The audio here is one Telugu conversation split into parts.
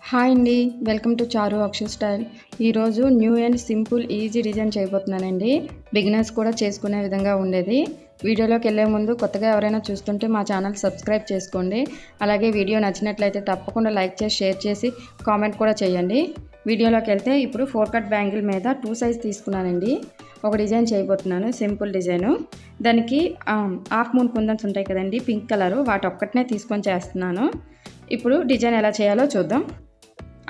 హాయ్ అండి, welcome to Charu Akshu style. ఈరోజు new and simple easy design చేయబోతున్నానండి. బిగినర్స్ కూడా చేసుకునే విధంగా ఉండేది. వీడియోలోకి వెళ్ళే ముందు కొత్తగా ఎవరైనా చూస్తుంటే మా ఛానల్ సబ్స్క్రైబ్ చేసుకోండి. అలాగే వీడియో నచ్చినట్లయితే తప్పకుండా లైక్ చేసి షేర్ చేసి కామెంట్ కూడా చేయండి. వీడియోలోకి వెళ్తే ఇప్పుడు 4 కట్ బ్యాంగిల్ మీద 2 సైజ్ తీసుకున్నానండి. ఒక డిజైన్ చేయబోతున్నాను, సింపుల్ డిజైను. దానికి హాఫ్ మూన్ కుందన్స్ ఉంటాయి కదండి, పింక్ కలరు, వాటి ఒక్కటినే తీసుకొని చేస్తున్నాను. ఇప్పుడు డిజైన్ ఎలా చేయాలో చూద్దాం.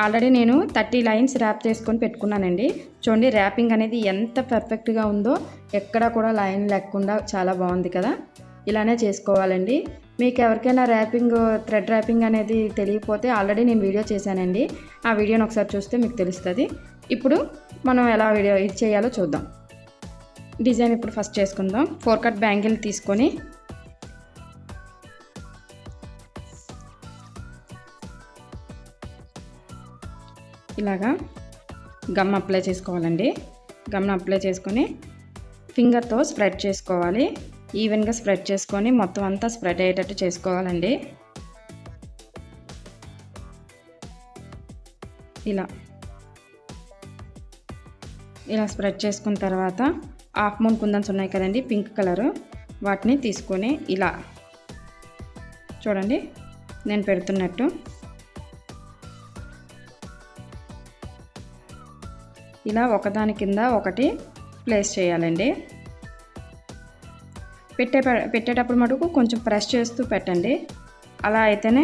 ఆల్రెడీ నేను 30 లైన్స్ ర్యాప్ చేసుకొని పెట్టుకున్నానండి. చూడండి ర్యాపింగ్ అనేది ఎంత పర్ఫెక్ట్గా ఉందో, ఎక్కడా కూడా లైన్ లేకుండా చాలా బాగుంది కదా. ఇలానే చేసుకోవాలండి. మీకు ఎవరికైనా థ్రెడ్ ర్యాపింగ్ అనేది తెలియకపోతే ఆల్రెడీ నేను వీడియో చేశానండి. ఆ వీడియోని ఒకసారి చూస్తే మీకు తెలుస్తుంది. ఇప్పుడు మనం ఎలా ఇది చేయాలో చూద్దాం. డిజైన్ ఇప్పుడు ఫస్ట్ చేసుకుందాం. 4 కట్ బ్యాంగిల్ తీసుకొని ఇలాగా గమ్ అప్లై చేసుకోవాలండి. గమ్ అప్లై చేసుకొని ఫింగర్తో స్ప్రెడ్ చేసుకోవాలి. ఈవెన్గా స్ప్రెడ్ చేసుకొని మొత్తం అంతా స్ప్రెడ్ అయ్యేటట్టు చేసుకోవాలండి. ఇలా స్ప్రెడ్ చేసుకున్న తర్వాత హాఫ్ మూన్ కుందన్స్ ఉన్నాయి కదండి, పింక్ కలరు, వాటిని తీసుకొని ఇలా చూడండి నేను పెడుతున్నట్టు ఇలా ఒకదాని కింద ఒకటి ప్లేస్ చేయాలండి. పెట్టేటప్పుడు మటుకు కొంచెం ప్రెస్ చేస్తూ పెట్టండి. అలా అయితేనే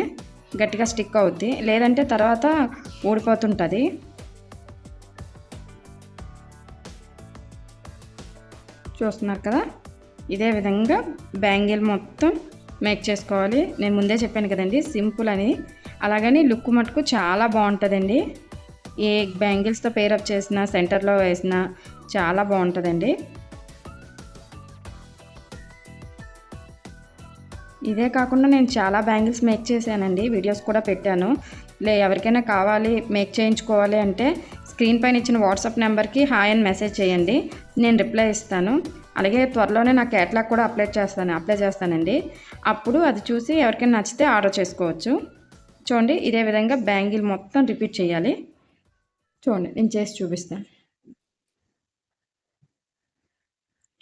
గట్టిగా స్టిక్ అవుద్ది, లేదంటే తర్వాత ఊడిపోతుంటుంది. చూస్తున్నారు కదా, ఇదే విధంగా బ్యాంగిల్ మొత్తం మేక్ చేసుకోవాలి. నేను ముందే చెప్పాను కదండి సింపుల్ అని. అలాగని లుక్ మటుకు చాలా బాగుంటుందండి. ఏ బ్యాంగిల్స్తో పేరప్ చేసినా సెంటర్లో వేసినా చాలా బాగుంటుందండి. ఇదే కాకుండా నేను చాలా బ్యాంగిల్స్ మేక్ చేశానండి, వీడియోస్ కూడా పెట్టాను. ఎవరికైనా కావాలి మేక్ చేయించుకోవాలి అంటే స్క్రీన్ పైన ఇచ్చిన వాట్సాప్ నెంబర్కి హాయ్ అని మెసేజ్ చేయండి, నేను రిప్లై ఇస్తాను. అలాగే త్వరలోనే నా క్యాటలాగ్ కూడా అప్లై చేస్తానండి. అప్పుడు అది చూసి ఎవరికైనా నచ్చితే ఆర్డర్ చేసుకోవచ్చు. చూడండి ఇదే విధంగా బ్యాంగిల్ మొత్తం రిపీట్ చేయాలి. చూడండి నేను చేసి చూపిస్తాను.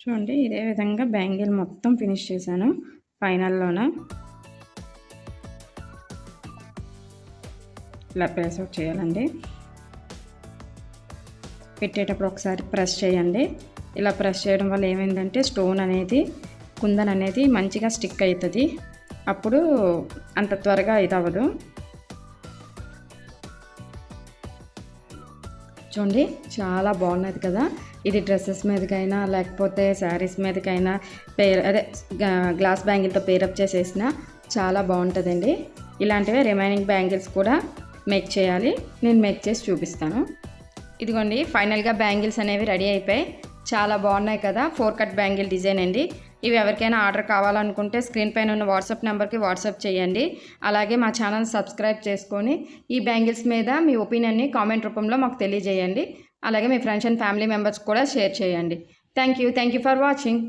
చూడండి ఇదే విధంగా బ్యాంగిల్ మొత్తం ఫినిష్ చేశాను. ఫైనల్లోన ఇలా ప్లేస్ అవుట్ చేయాలండి. పెట్టేటప్పుడు ఒకసారి ప్రెస్ చేయండి. ఇలా ప్రెస్ చేయడం వల్ల ఏమైందంటే స్టోన్ అనేది, కుందన్ అనేది మంచిగా స్టిక్ అవుతుంది. అప్పుడు అంత త్వరగా ఇదవ్వదు. చూడండి చాలా బాగున్నది కదా. ఇది డ్రెస్సెస్ మీదకైనా లేకపోతే శారీస్ మీదకైనా గ్లాస్ బ్యాంగిల్తో పేరప్ చేసేసిన చాలా బాగుంటుందండి. ఇలాంటివే రిమైనింగ్ బ్యాంగిల్స్ కూడా మేక్ చేయాలి, నేను మేక్ చేసి చూపిస్తాను. ఇదిగోండి ఫైనల్గా బ్యాంగిల్స్ అనేవి రెడీ అయిపోయి చాలా బాగున్నాయి కదా. 4 కట్ బ్యాంగిల్ డిజైన్ అండి. ఇవి ఎవరికైనా ఆర్డర్ కావాలనుకుంటే స్క్రీన్ పైన ఉన్న వాట్సాప్ నెంబర్కి వాట్సాప్ చేయండి. అలాగే మా ఛానల్ సబ్స్క్రైబ్ చేసుకొని ఈ బ్యాంగిల్స్ మీద మీ ఒపీనియన్ని కామెంట్ రూపంలో మాకు తెలియజేయండి. అలాగే మీ ఫ్రెండ్స్ అండ్ ఫ్యామిలీ మెంబర్స్ కూడా షేర్ చేయండి. Thank you for watching.